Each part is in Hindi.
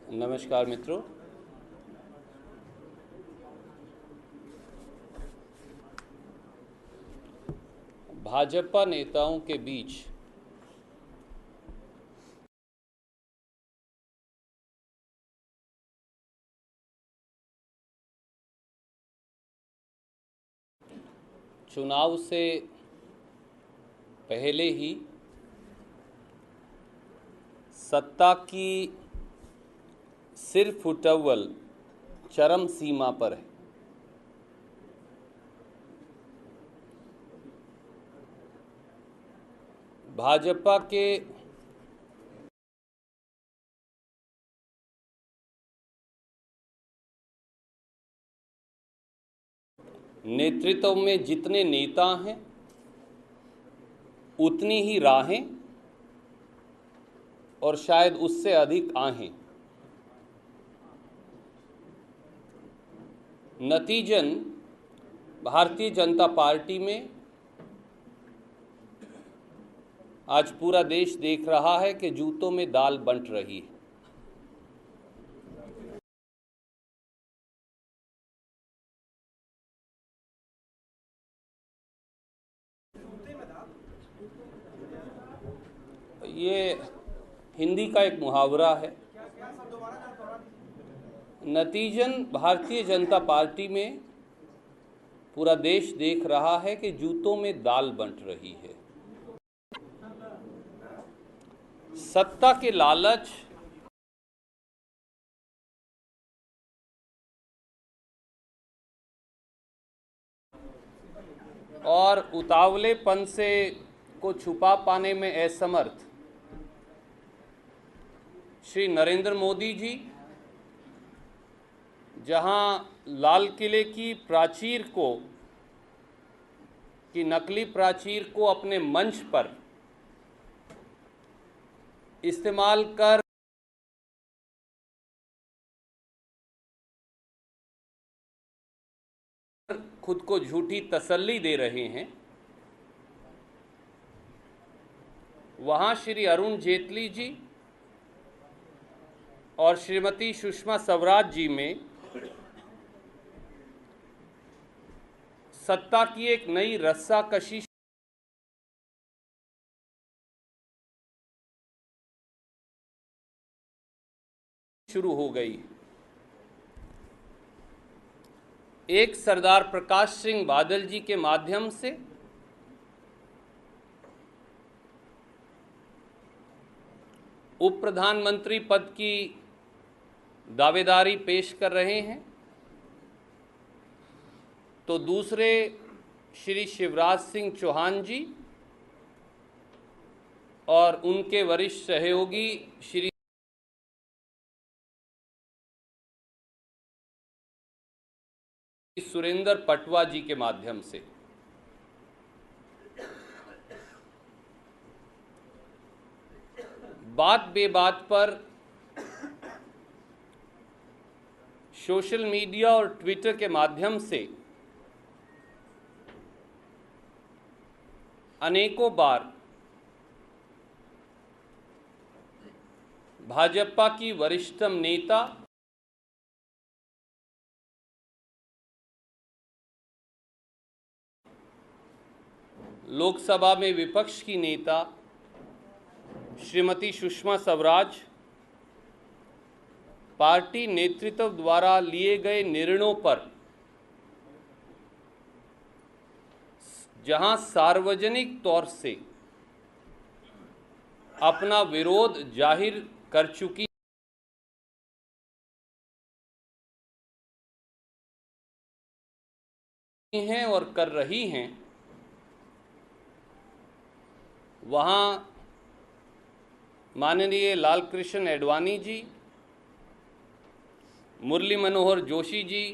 नमस्कार मित्रों। भाजपा नेताओं के बीच चुनाव से पहले ही सत्ता की सिर फुटअव्वल चरम सीमा पर है। भाजपा के नेतृत्व में जितने नेता हैं उतनी ही राहें और शायद उससे अधिक आहें। नतीजन भारतीय जनता पार्टी में आज पूरा देश देख रहा है कि जूतों में दाल बंट रही है। ये हिंदी का एक मुहावरा है। नतीजन भारतीय जनता पार्टी में पूरा देश देख रहा है कि जूतों में दाल बंट रही है। सत्ता के लालच और उतावलेपन से को छुपा पाने में असमर्थ श्री नरेंद्र मोदी जी जहां लाल किले की प्राचीर को की नकली प्राचीर को अपने मंच पर इस्तेमाल कर खुद को झूठी तसल्ली दे रहे हैं, वहां श्री अरुण जेटली जी और श्रीमती सुषमा स्वराज जी में सत्ता की एक नई रस्साकशी शुरू हो गई। एक सरदार प्रकाश सिंह बादल जी के माध्यम से उप प्रधानमंत्री पद की दावेदारी पेश कर रहे हैं, तो दूसरे श्री शिवराज सिंह चौहान जी और उनके वरिष्ठ सहयोगी श्री सुरेंद्र पटवा जी के माध्यम से बात बेबात पर सोशल मीडिया और ट्विटर के माध्यम से अनेकों बार भाजपा की वरिष्ठतम नेता लोकसभा में विपक्ष की नेता श्रीमती सुषमा स्वराज पार्टी नेतृत्व द्वारा लिए गए निर्णयों पर जहां सार्वजनिक तौर से अपना विरोध जाहिर कर चुकी हैं और कर रही हैं, वहां माननीय लालकृष्ण आडवाणी जी, मुरली मनोहर जोशी जी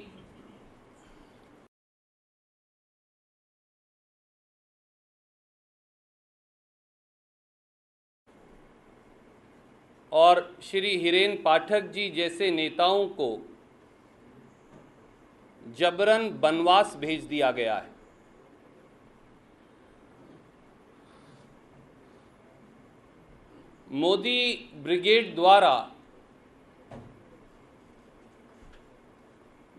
और श्री हिरेन पाठक जी जैसे नेताओं को जबरन बनवास भेज दिया गया है। मोदी ब्रिगेड द्वारा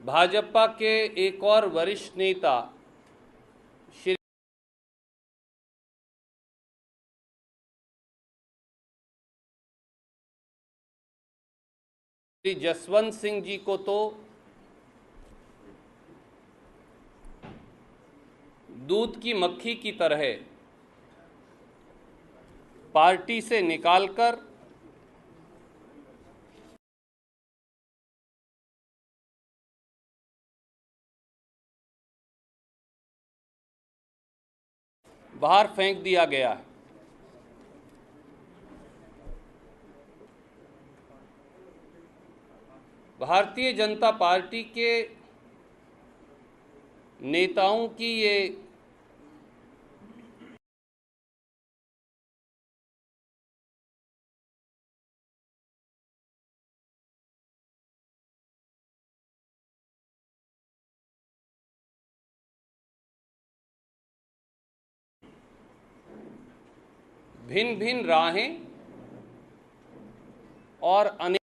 भाजपा के एक और वरिष्ठ नेता श्री जसवंत सिंह जी को तो दूध की मक्खी की तरह पार्टी से निकालकर बाहर फेंक दिया गया है। भारतीय जनता पार्टी के नेताओं की ये भिन्न भिन्न राहें और अनेकों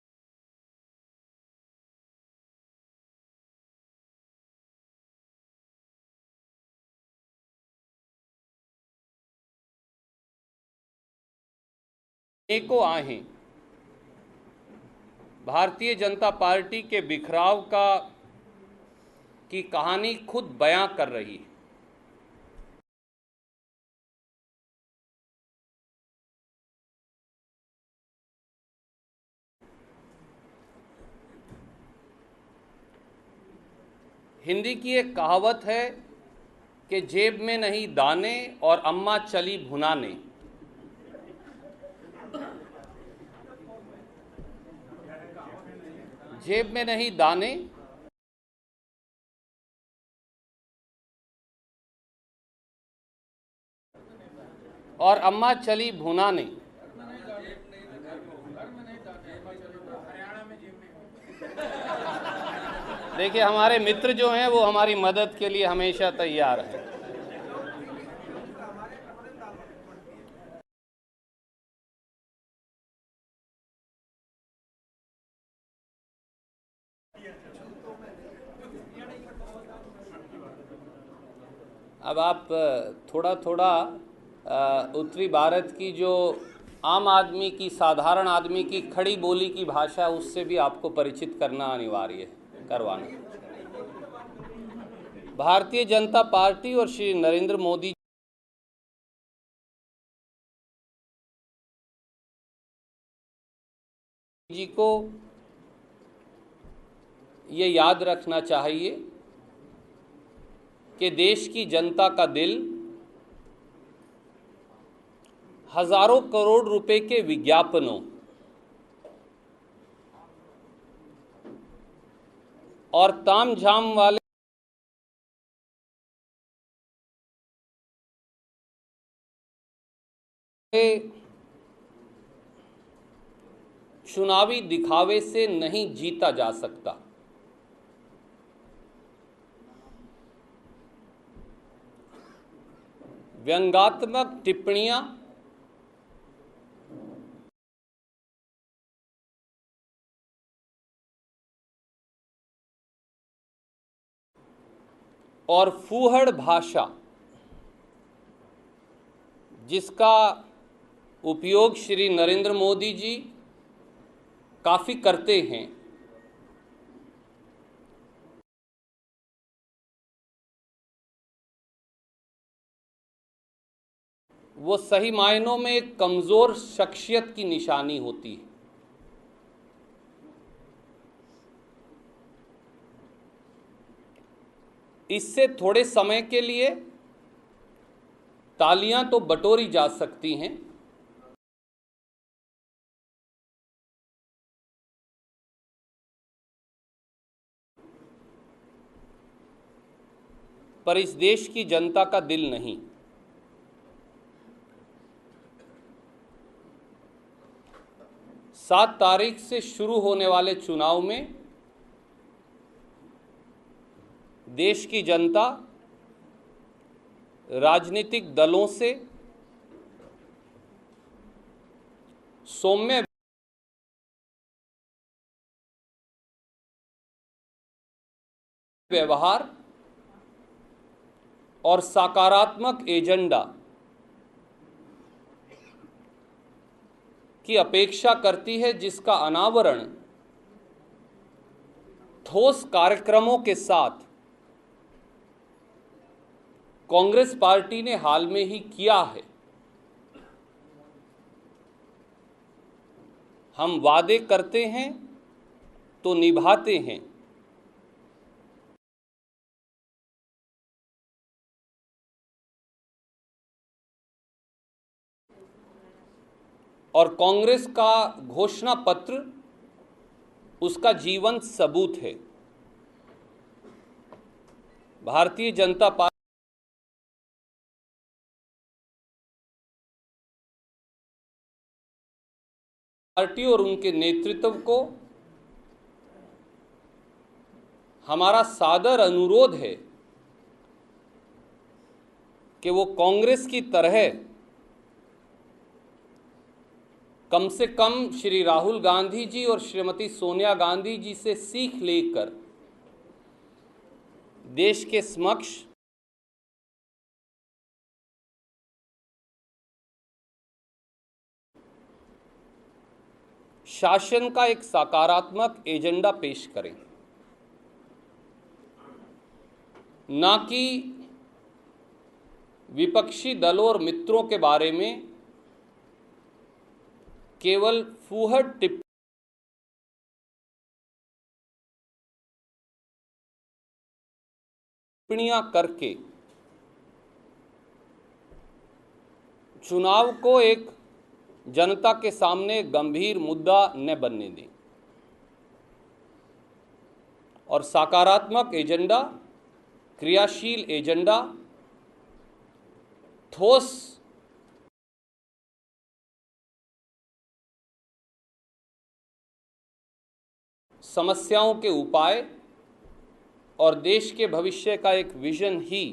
आहें भारतीय जनता पार्टी के बिखराव की कहानी खुद बयां कर रही है। हिंदी की एक कहावत है कि जेब में नहीं दाने और अम्मा चली भुनाने। जेब में नहीं दाने और अम्मा चली भुनाने। देखिए, हमारे मित्र जो हैं वो हमारी मदद के लिए हमेशा तैयार हैं। अब आप थोड़ा थोड़ा उत्तरी भारत की जो आम आदमी की, साधारण आदमी की खड़ी बोली की भाषा, उससे भी आपको परिचित करना अनिवार्य है, करवाना। भारतीय जनता पार्टी और श्री नरेंद्र मोदी जी को ये याद रखना चाहिए कि देश की जनता का दिल हजारों करोड़ रुपए के विज्ञापनों और तामझाम वाले चुनावी दिखावे से नहीं जीता जा सकता। व्यंग्यात्मक टिप्पणियां और फूहड़ भाषा जिसका उपयोग श्री नरेंद्र मोदी जी काफ़ी करते हैं, वो सही मायनों में एक कमज़ोर शख्सियत की निशानी होती है। इससे थोड़े समय के लिए तालियां तो बटोरी जा सकती हैं, पर इस देश की जनता का दिल नहीं। 7 तारीख से शुरू होने वाले चुनाव में देश की जनता राजनीतिक दलों से सौम्य व्यवहार और सकारात्मक एजेंडा की अपेक्षा करती है, जिसका अनावरण ठोस कार्यक्रमों के साथ कांग्रेस पार्टी ने हाल में ही किया है। हम वादे करते हैं तो निभाते हैं। और कांग्रेस का घोषणा पत्र उसका जीवंत सबूत है। भारतीय जनता पार्टी और उनके नेतृत्व को हमारा सादर अनुरोध है कि वो कांग्रेस की तरह कम से कम श्री राहुल गांधी जी और श्रीमती सोनिया गांधी जी से सीख लेकर देश के समक्ष शासन का एक सकारात्मक एजेंडा पेश करें, ना कि विपक्षी दलों और मित्रों के बारे में केवल फूहड़ टिप्पणियां करके चुनाव को एक जनता के सामने गंभीर मुद्दा न बनने दें और सकारात्मक एजेंडा, क्रियाशील एजेंडा, ठोस समस्याओं के उपाय और देश के भविष्य का एक विजन ही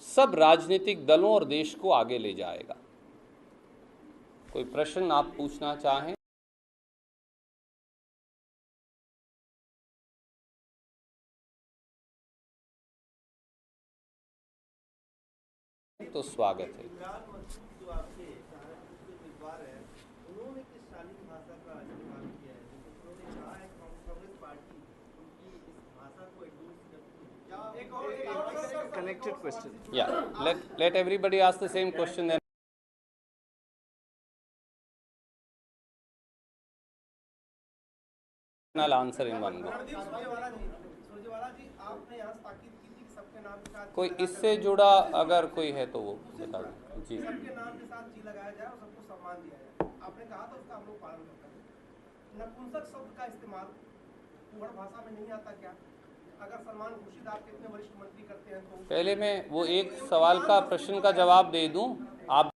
सब राजनीतिक दलों और देश को आगे ले जाएगा। कोई प्रश्न आप पूछना चाहें? तो स्वागत है। Connected question. Yeah, let everybody ask the same question then. I'll answer in one go. कोई इससे जुड़ा अगर कोई है तो वो बता दें। जी। सबके नाम के साथ जी लगाया जाए और सबको सम्मान दिया जाए। आपने कहा था उसका हम लोग पालन करते हैं। नपुंसक शब्द का इस्तेमाल फूहड़ भाषा में नहीं आता क्या? अगर सलमान खुर्शीद आपके इतने वरिष्ठ मंत्री करते हैं तो पहले मैं वो एक सवाल का प्रश्न का जवाब दे दूं। आप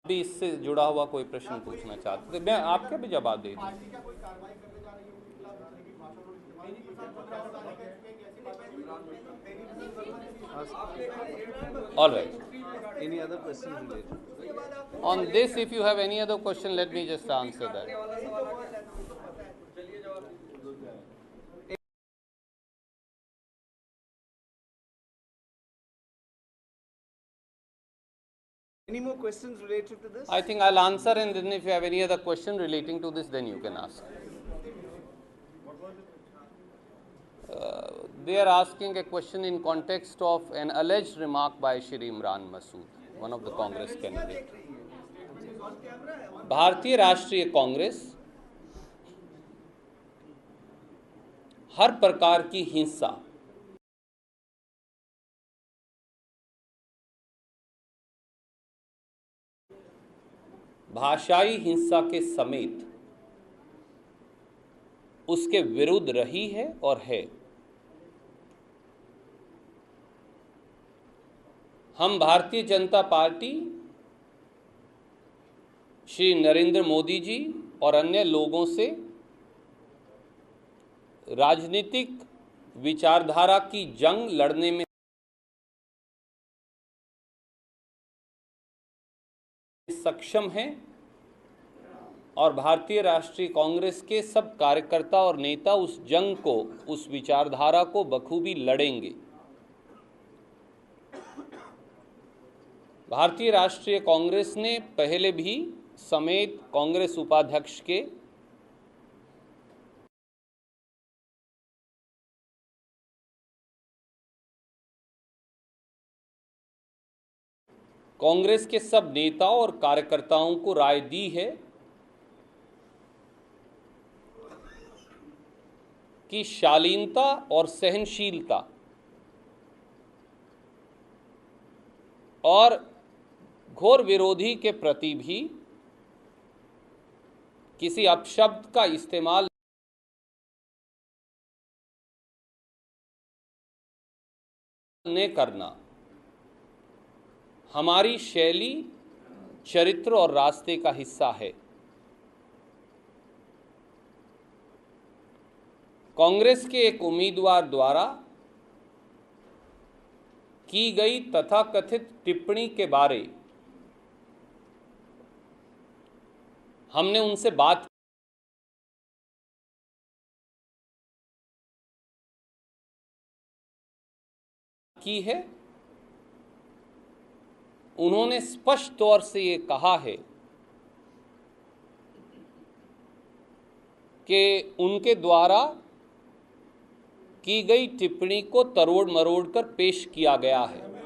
भी इससे जुड़ा हुआ कोई प्रश्न पूछना चाहते थे, मैं आपका भी जवाब दे दूं। All right. Any other questions related? On this, if you have any other question, let me just answer that. Any more questions related to this? I think I'll answer, and then if you have any other question relating to this, then you can ask. They are asking a question in context of an alleged remark by Shri Imran Masood, one of the Congress candidates. भारतीय राष्ट्रीय कांग्रेस हर प्रकार की हिंसा, भाषाई हिंसा के समेत उसके विरुद्ध रही है और है। हम भारतीय जनता पार्टी श्री नरेंद्र मोदी जी और अन्य लोगों से राजनीतिक विचारधारा की जंग लड़ने में सक्षम हैं और भारतीय राष्ट्रीय कांग्रेस के सब कार्यकर्ता और नेता उस जंग को, उस विचारधारा को बखूबी लड़ेंगे। भारतीय राष्ट्रीय कांग्रेस ने पहले भी समेत कांग्रेस उपाध्यक्ष के कांग्रेस के सब नेताओं और कार्यकर्ताओं को राय दी है कि शालीनता और सहनशीलता और घोर विरोधी के प्रति भी किसी अपशब्द का इस्तेमाल न करना हमारी शैली, चरित्र और रास्ते का हिस्सा है। कांग्रेस के एक उम्मीदवार द्वारा की गई तथाकथित टिप्पणी के बारे हमने उनसे बात की है। उन्होंने स्पष्ट तौर से ये कहा है कि उनके द्वारा की गई टिप्पणी को तरोड़ मरोड़ कर पेश किया गया है।